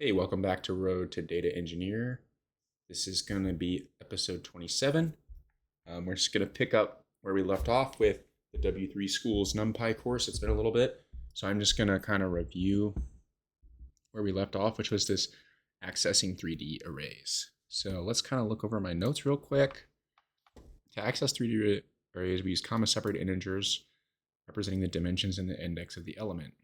Hey, welcome back to Road to Data Engineer. This is going to be episode 27. We're just going to pick up where we left off with the W3 Schools Numpy course. It's been a little bit, so I'm just going to kind of review where we left off, which was this accessing 3D arrays. So let's kind of look over my notes real quick. To access 3D arrays, we use comma-separated integers representing the dimensions and the index of the element.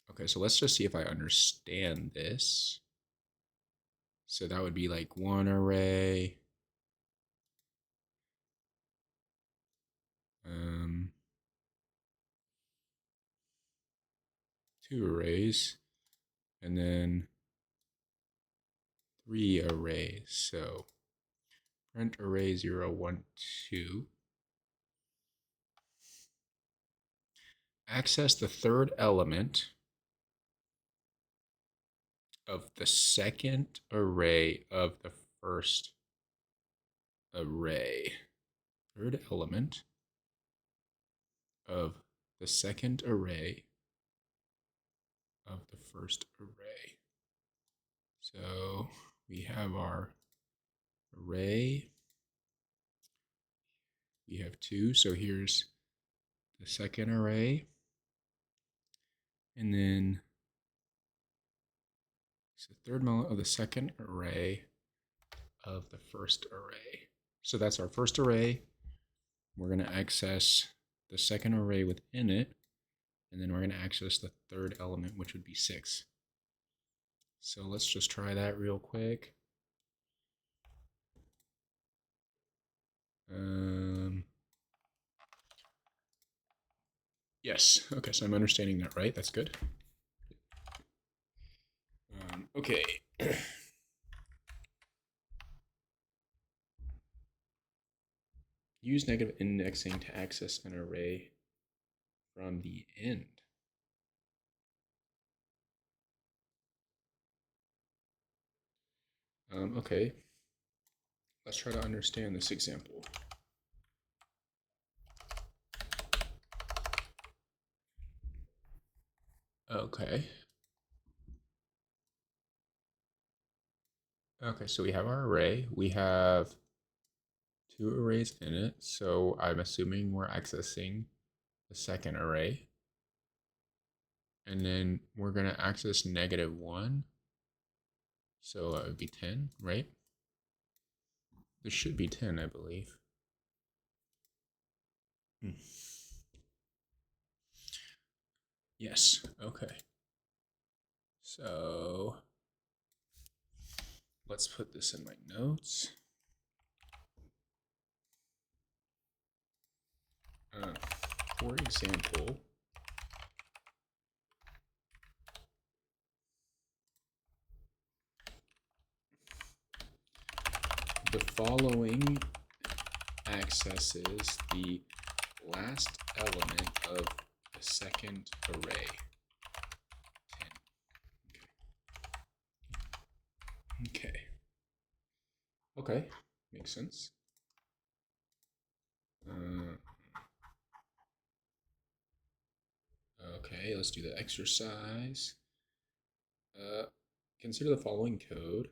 Okay, so let's just see if I understand this. So that would be like one array, two arrays, and then three arrays. So print array 0, 1, 2. Access the third element of the second array of the first array. Third element of the second array of the first array. So we have our array. We have two, so here's the second array. And then it's the third element of the second array of the first array. So that's our first array. We're going to access the second array within it, and then we're going to access the third element, which would be 6. So let's just try that real quick. Yes, okay, so I'm understanding that right. That's good. Okay. Use negative indexing to access an array from the end. Okay, let's try to understand this example. Okay. Okay, so we have our array. We have two arrays in it, so I'm assuming we're accessing the second array. And then we're going to access -1. So it would be 10, right? This should be 10, I believe. Yes, okay. So let's put this in my notes. For example, the following accesses the last element of the second array. 10. Okay. Okay, makes sense. Okay, let's do the exercise. Consider the following code.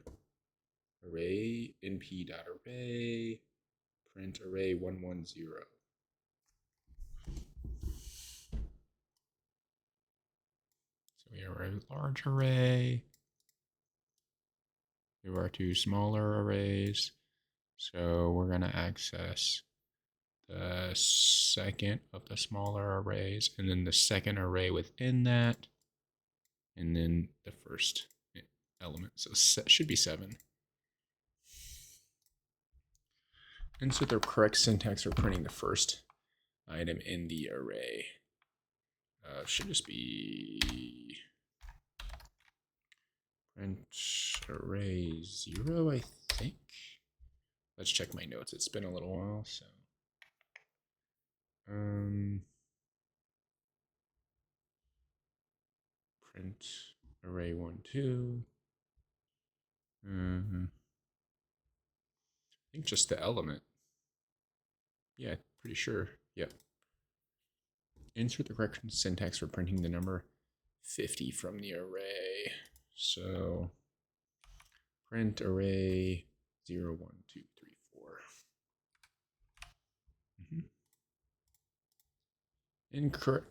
Array np.array print array 110. So we have a large array. We have our two smaller arrays. So we're going to access the second of the smaller arrays, and then the second array within that, and then the first element. So it should be 7. Insert the correct syntax for printing the first item in the array. Should just be print array 0, I think. Let's check my notes. It's been a little while, so. Print array 1, 2. I think just the element. Yeah, pretty sure. Yep. Insert the correct syntax for printing the number 50 from the array. So print array 0, 1, 2, 3, 4.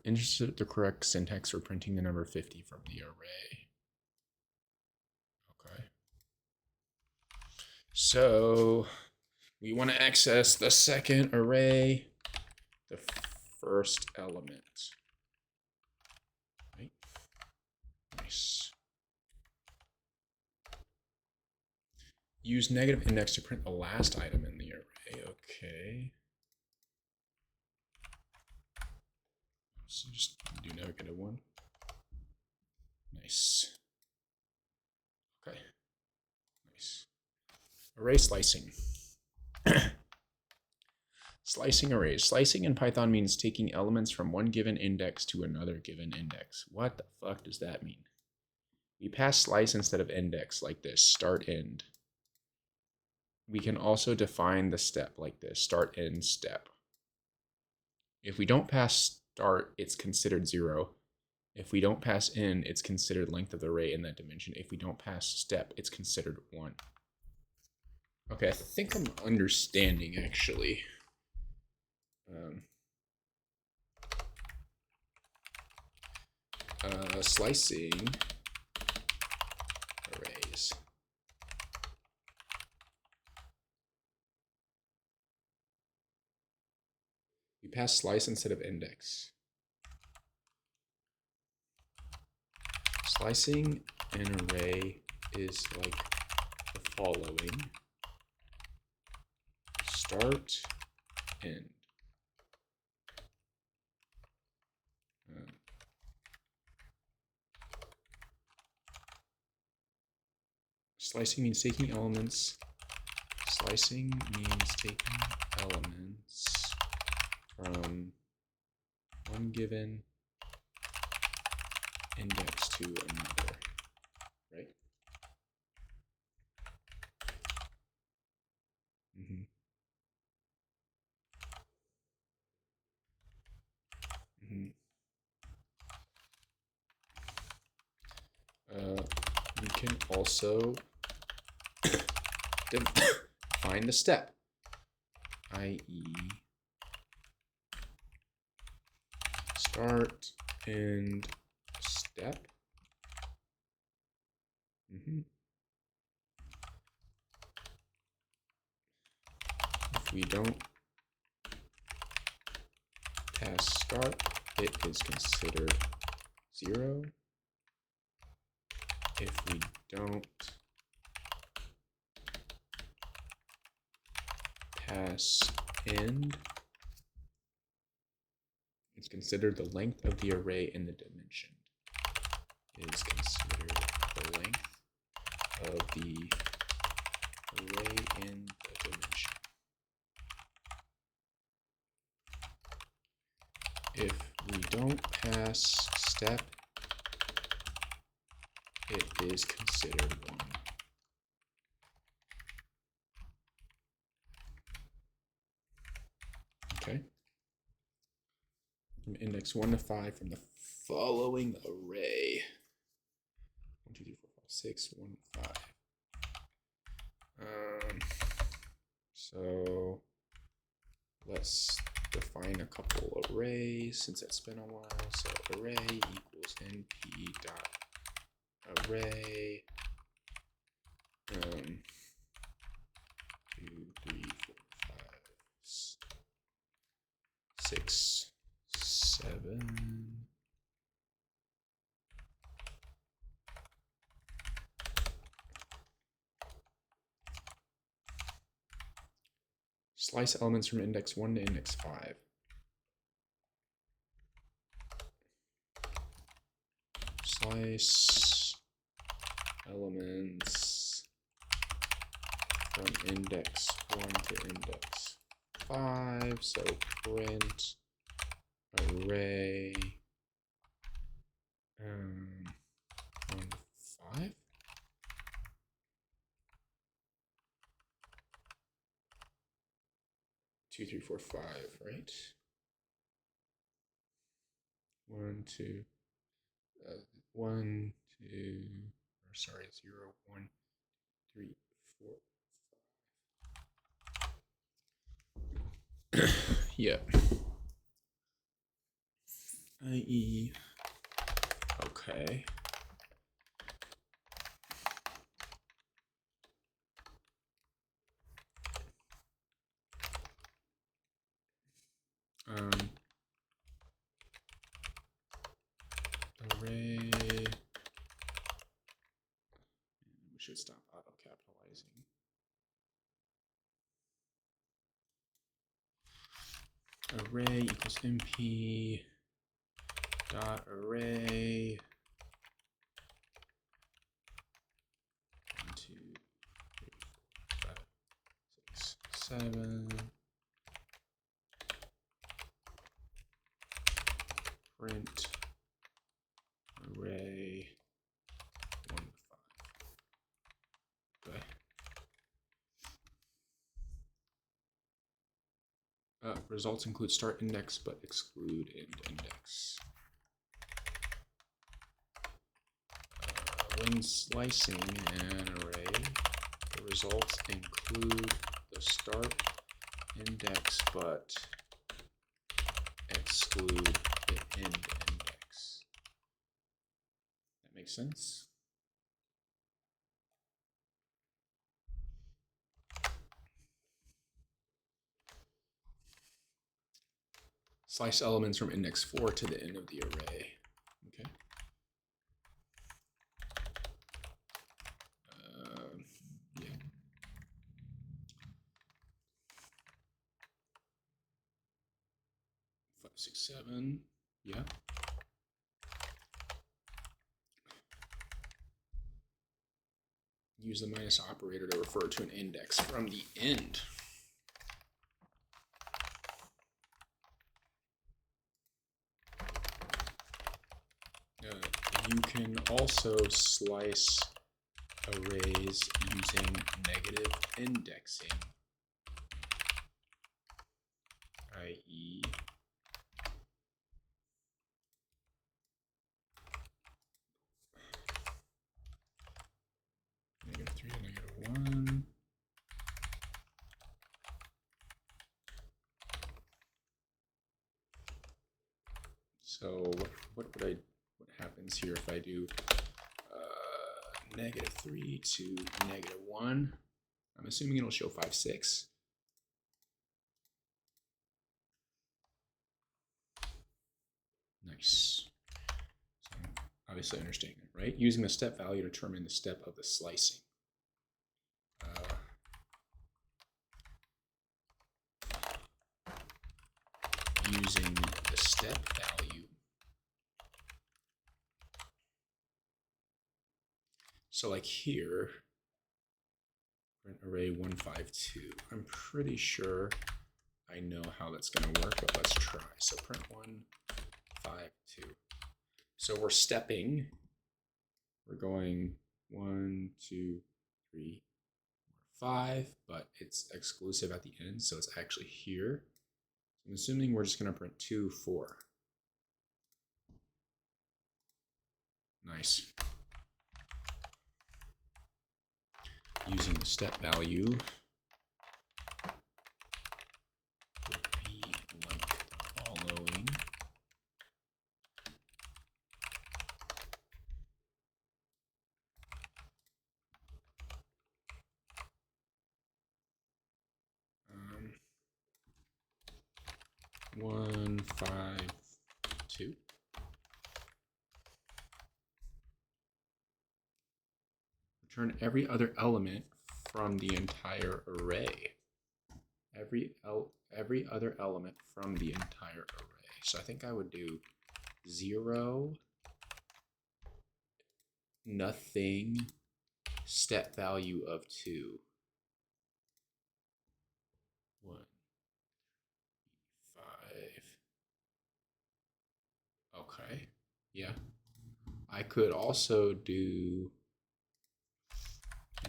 Insert the correct syntax for printing the number 50 from the array. Okay. So we want to access the second array, the first element. Right. Nice. Use negative index to print the last item in the array. Okay. So just do negative 1. Nice. Okay. Nice. Array slicing. Slicing arrays. Slicing in Python means taking elements from one given index to another given index. What the fuck does that mean? We pass slice instead of index like this, start end. We can also define the step like this, start end step. If we don't pass start, it's considered 0. If we don't pass end, it's considered length of the array in that dimension. If we don't pass step, it's considered 1. Okay, I think I'm understanding actually. Slicing arrays. We pass slice instead of index. Slicing an array is like the following. Start, end. Slicing means taking elements. Slicing means taking elements from one given index to another, right? We can also define the step, i.e. start, end, step. If we don't pass start, it is considered 0. If we don't pass end, it's considered the length of the array in the dimension. It is considered the length of the array in the dimension. If we don't pass step, it is considered 1. Okay. From index 1 to 5 from the following array. 1, 2, 3, 4, 5, 6, 1, 5. So let's define a couple arrays since it's been a while. So array equals np dot array 2, 3, 4, 5, 6, 7. Slice elements from index 1 to index 5. Slice elements from index 1 to index 5. So print array 1 to 5. Two, 3, 4, 5, right? 1, 2. 1, 2, or sorry, 0, 1, 3, 4. Yeah. IE. Okay. Array. We should stop auto capitalizing. Array equals np dot array 1, 2, 3, 4, 5, 6, 7. Print array 1 to 5. Okay. Results include start index but exclude end index. When slicing an array, the results include the start index but exclude the end index. That makes sense? Slice elements from index 4 to the end of the array. Okay. Yeah. 5, 6, 7. Yeah. Use the minus operator to refer to an index from the end. You can also slice arrays using negative indexing, i.e. -3 to -1. So what happens here if I do -3 to -1? I'm assuming it'll show 5, 6. Nice. So obviously understanding it, right? Using the step value to determine the step of the slicing. Using the step value. So like here, print array 152. I'm pretty sure I know how that's going to work, but let's try. So print 152. So we're stepping. We're going 1, 2, 3, 4, 5, but it's exclusive at the end, so it's actually here. I'm assuming we're just going to print 2, 4. Nice. Using the step value would be like the following. One, 5, 2. Return every other element from the entire array. Every other element from the entire array. So I think I would do 0, nothing, step value of 2. 1, 5. Okay, yeah. I could also do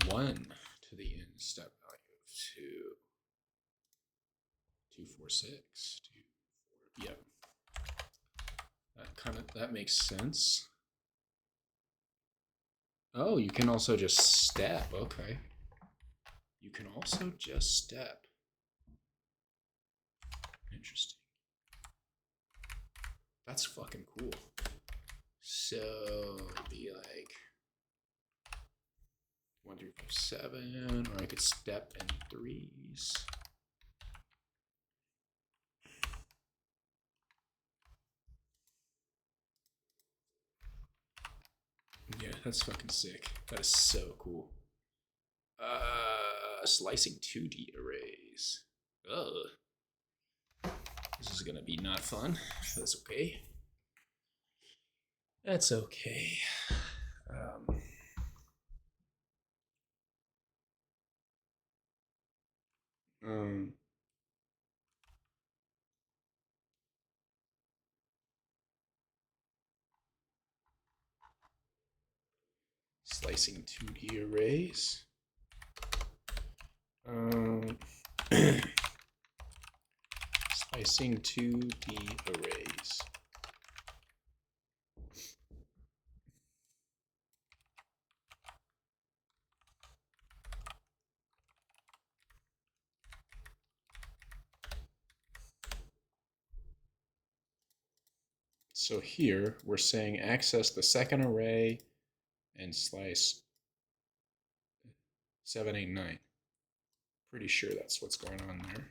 1 to the end, step value of 2. 2, 4, 6. 2, 4. Yep. That makes sense. Oh, you can also just step. Okay. You can also just step. Interesting. That's fucking cool. So it'd be like 1 through 7, or I could step in threes. Yeah, that's fucking sick. That is so cool. Slicing 2D arrays. Ugh. This is gonna be not fun. That's okay. That's okay. Um, Slicing 2D arrays. Slicing 2D arrays. So here we're saying access the second array and slice 7, 8, 9. Pretty sure that's what's going on there.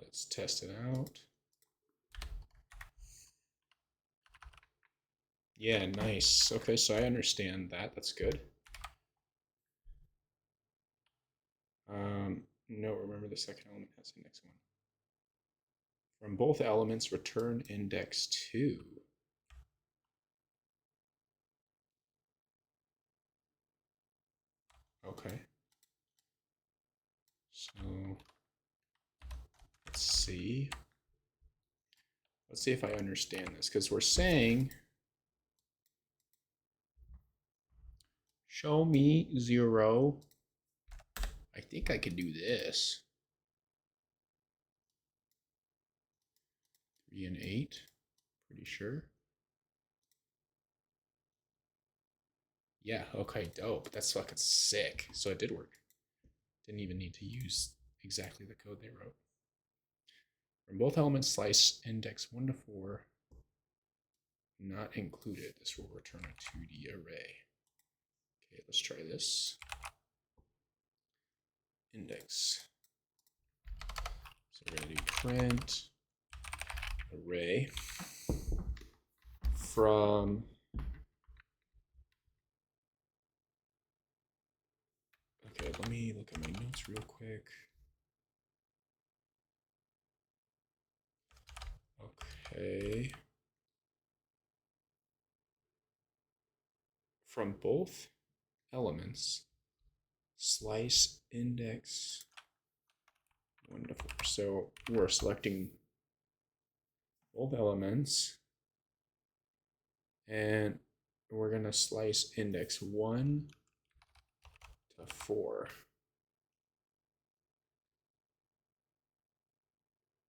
Let's test it out. Yeah, nice. Okay, so I understand that. That's good. No, remember the second element has index 1. From both elements, return index 2. Okay. So let's see. Let's see if I understand this, because we're saying show me 0. I think I can do this. 3 and 8. Pretty sure. Yeah, okay, dope. That's fucking sick. So it did work. Didn't even need to use exactly the code they wrote. From both elements, slice index 1 to 4. Not included. This will return a 2D array. Okay, let's try this. Index. So we're going to do print array from okay, let me look at my notes real quick. Okay. From both elements, slice index 1 to 4. So we're selecting both elements and we're going to slice index 1 to 4.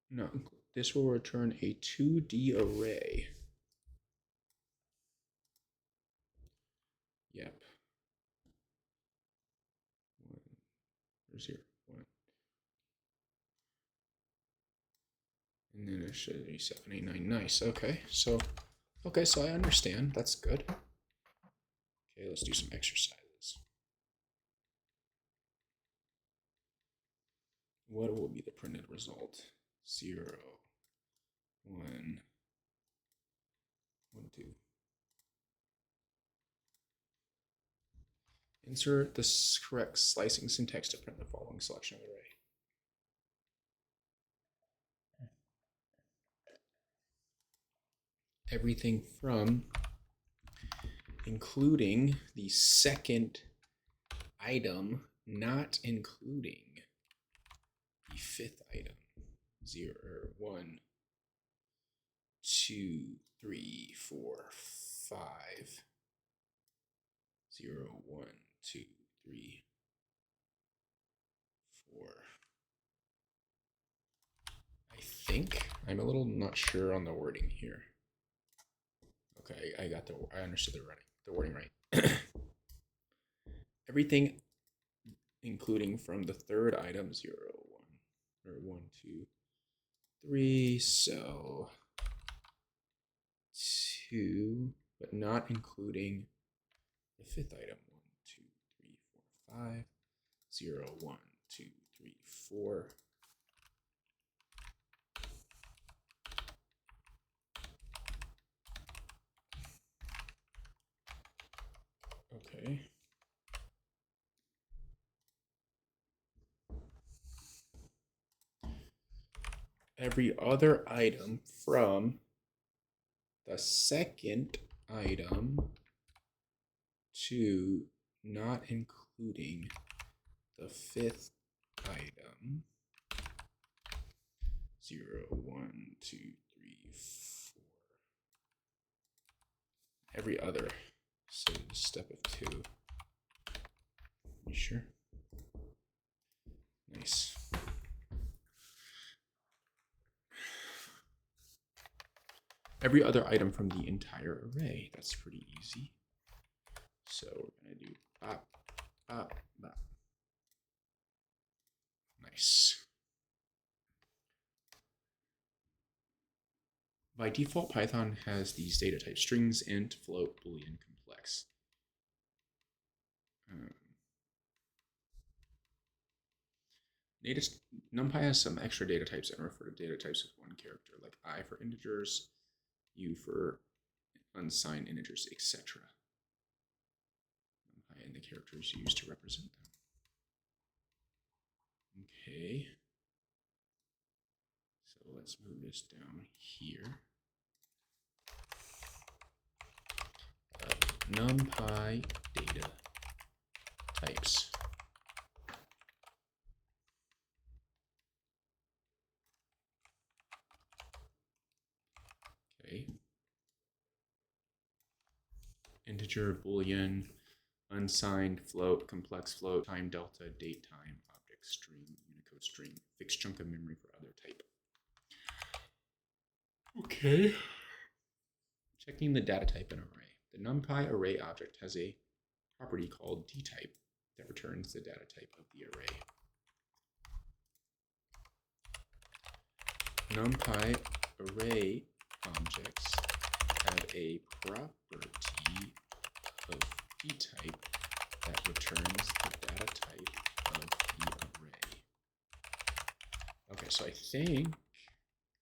No, this will return a 2D array. Yep. 0, 1. And then it should be 7, 8, 9. Nice. Okay, so I understand. That's good. Okay, let's do some exercises. What will be the printed result? 0, 1, 1, 2. Insert the correct slicing syntax to print the following selection of the array. Everything from including the second item, not including the fifth item. 0, 1, 2, 3, 4, 5. 0, 1, 2, 3, 4. I think. I'm a little not sure on the wording here. Okay, I understood the wording right. Everything including from the third item 0, 1, or 1, 2, 3. So 2, but not including the fifth item 1, 2, 3, 4, 5. 0, 1, 2, 3, 4. Okay. Every other item from the second item to not including the fifth item 0, 1, 2, 3, 4. Every other. So step of 2. You sure? Nice. Every other item from the entire array. That's pretty easy. So we're going to do bop, bop, bop. Nice. By default, Python has these data types: strings, int, float, boolean, complex. Numpy has some extra data types that refer to data types with one character, like I for integers, U for unsigned integers, etc. And the characters used to represent them. Okay. So let's move this down here. Numpy data types. Okay. Integer, boolean, unsigned, float, complex float, time delta, date time, object string, Unicode string, fixed chunk of memory for other type. Okay. Checking the data type in array. The NumPy array object has a property called dtype that returns the data type of the array. NumPy array objects have a property of dtype that returns the data type of the array. Okay, so I think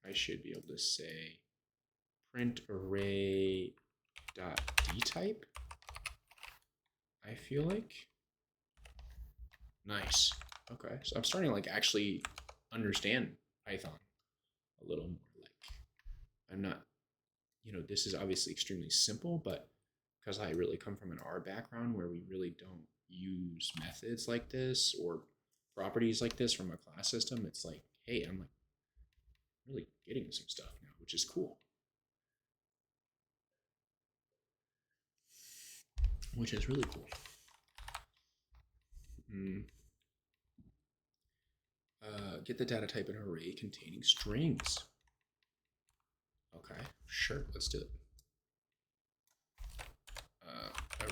I should be able to say print array dot dtype. I feel like. Nice. Okay, so I'm starting to like actually understand Python a little more. Like, I'm not, this is obviously extremely simple, but because I really come from an R background where we really don't use methods like this or properties like this from a class system, it's like, hey, I'm like really getting some stuff now, which is cool. Which is really cool. Get the data type in an array containing strings. Okay, sure, let's do it.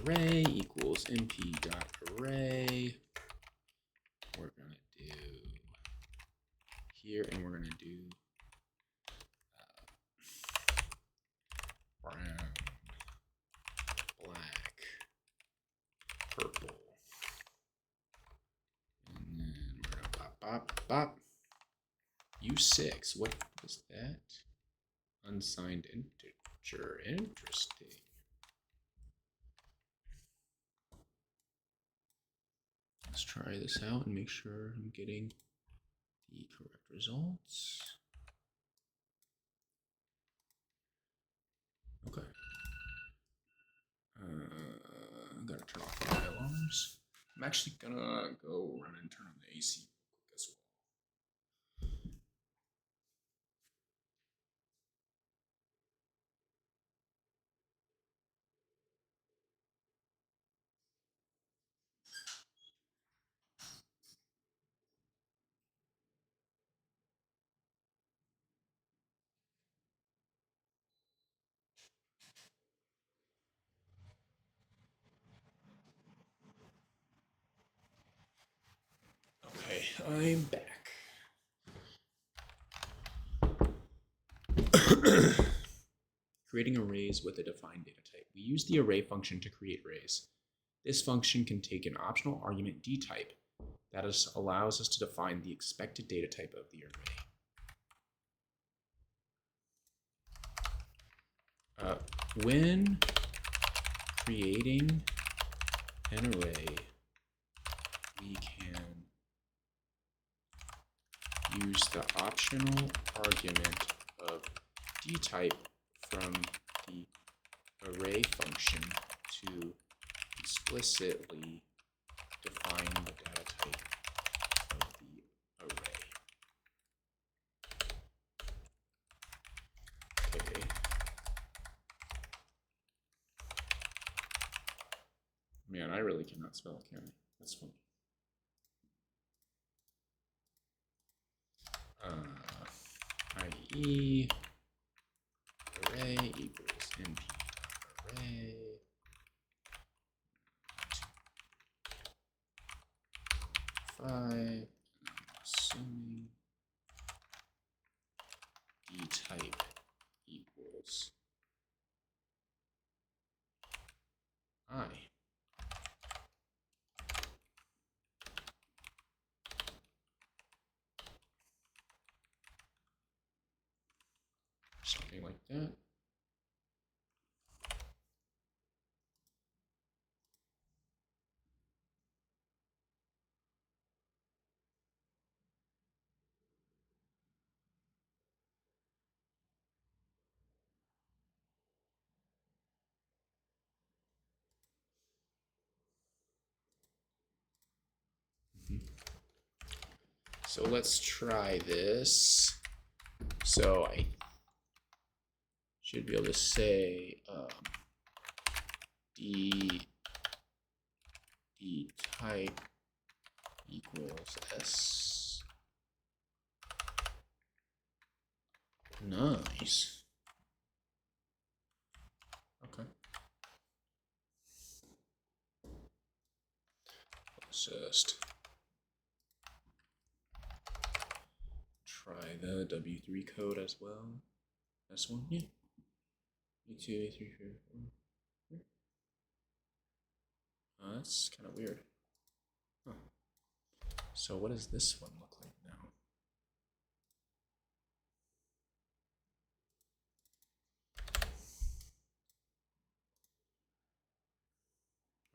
Array equals np.array. We're gonna do here, and we're gonna do brown, black, purple, and then we're gonna bop, bop, bop. U6, what was that? Unsigned integer, interesting. Let's try this out and make sure I'm getting the correct results. Okay. I'm gonna turn off my alarms. I'm actually gonna go run and turn on the AC as well. I'm back. Creating arrays with a defined data type. We use the array function to create arrays. This function can take an optional argument dtype that allows us to define the expected data type of the array. When creating an array, we can use the optional argument of dtype from the array function to explicitly define the data type of the array. Okay. Man, I really cannot spell, can I? That's funny. i.e. array equals np array. I'm assuming dtype equals I. Something like that. So let's try this. So I should be able to say d type equals s. Nice. Okay. Let's just try the W3 code as well. This one, yeah. E2, A3, 3, 4. Oh, that's kind of weird. Huh. So what does this one look like now?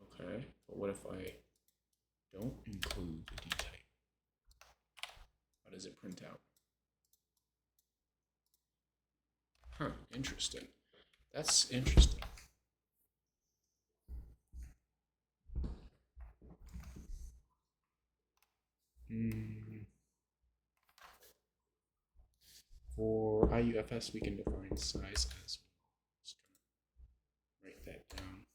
Okay, but what if I don't include the D type? How does it print out? Huh, interesting. That's interesting. For IUFS, we can define size as well. Just write that down.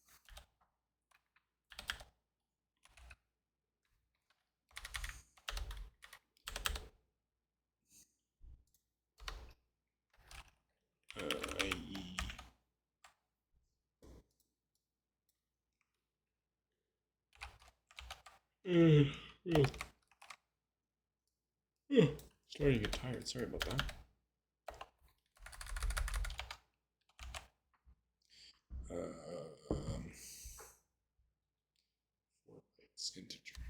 Starting to get tired. Sorry about that. For its integer.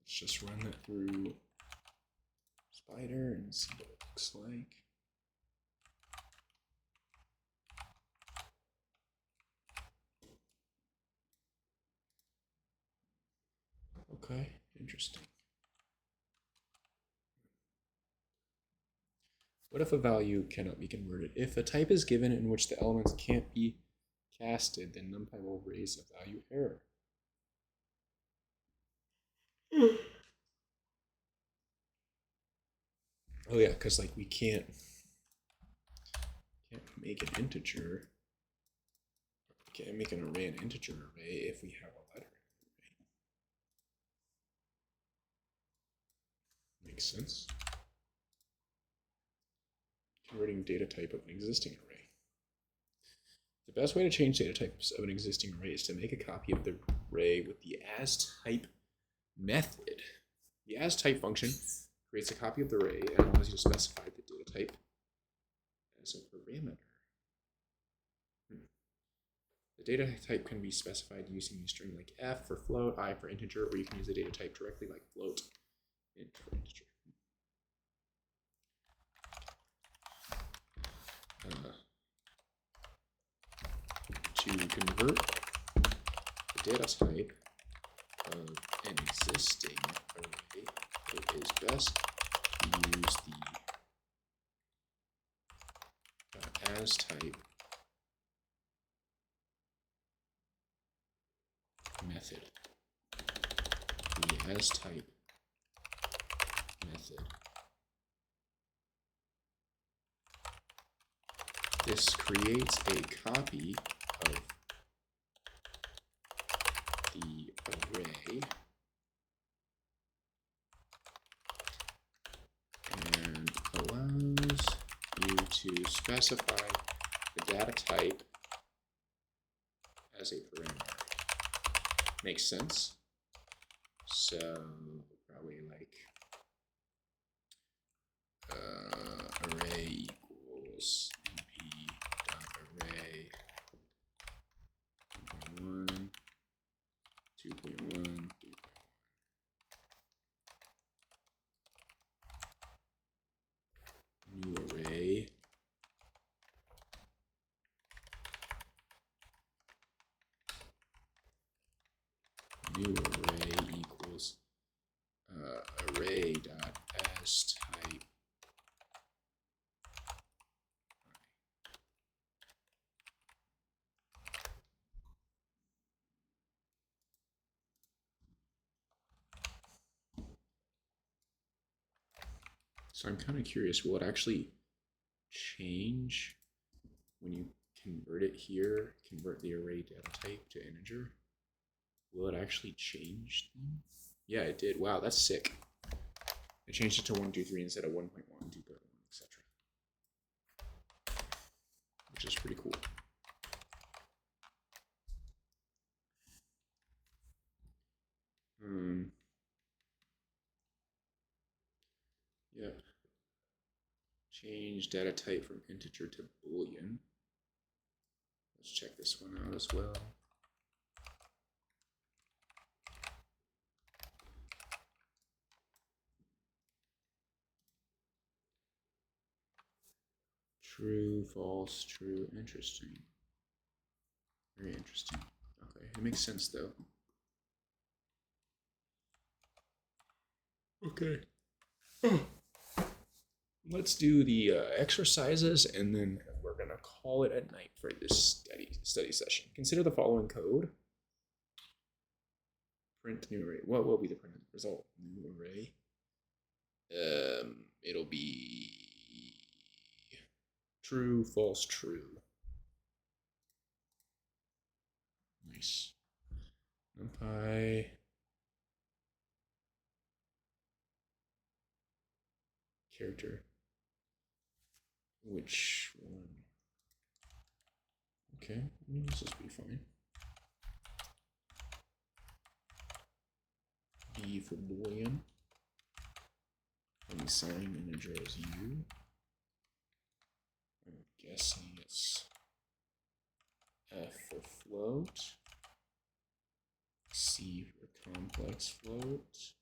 Let's just run that through Spider and see what it looks like. Okay, interesting. What if a value cannot be converted? If a type is given in which the elements can't be casted, then Numpy will raise a value error. Oh yeah, because like we can't make an integer. We can't make an array an integer array if we have a letter. Makes sense. Converting data type of an existing array. The best way to change data types of an existing array is to make a copy of the array with the as type method. The asType function creates a copy of the array and allows you to specify the data type as a parameter. The data type can be specified using a string like f for float, I for integer, or you can use the data type directly like float, int for integer. To convert the data type of an existing array, it is best to use the asType method. The asType method. This creates a copy of the array and allows you to specify the data type as a parameter. Makes sense. So probably like array equals np dot array 2.1, 2.1, new array. New array equals array dot asType. So I'm kind of curious, will it actually change when you convert it here, convert the array data type to integer? Will it actually change them? Yeah, it did. Wow, that's sick. I changed it to 1, 2, 3 instead of 1.1, 2.1, etc. Which is pretty cool. Yeah. Change data type from integer to Boolean. Let's check this one out as well. True, false, true, interesting. Very interesting. Okay, it makes sense though. Okay. Let's do the exercises and then we're going to call it a night for this study session. Consider the following code. Print new array. What will be the print result? New array. It'll be true, false, true. Nice. Numpy. Character. Which one? Okay, this will be fine. B for Boolean. And sign integer as u. I'm guessing it's F for float. C for complex float.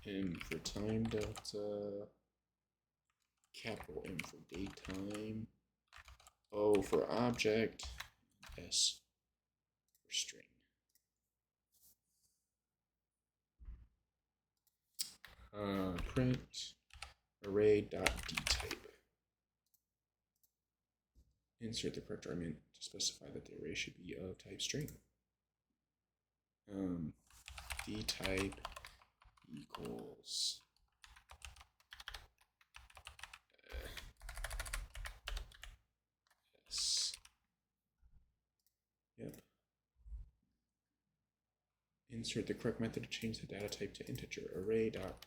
M for time delta. Capital M for datetime. O for object. S for string. Print array.dtype. Insert the correct argument to specify that the array should be of type string. Dtype equals S. Yep. Insert the correct method to change the data type to integer. Array dot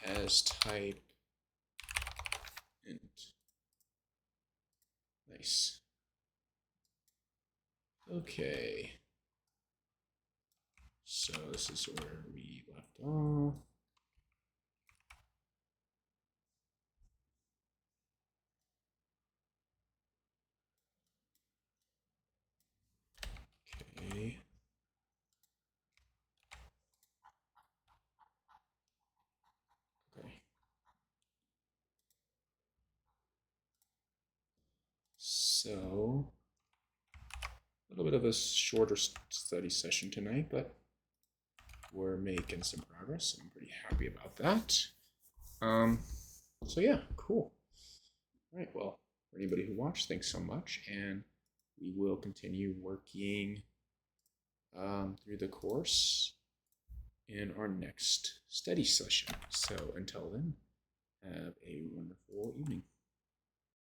as type int. Nice. Okay. So this is where we left off. Okay. Okay. So, a little bit of a shorter study session tonight, but we're making some progress. I'm pretty happy about that. So yeah, cool. All right, well, for anybody who watched, thanks so much, and we will continue working through the course in our next study session. So until then, have a wonderful evening.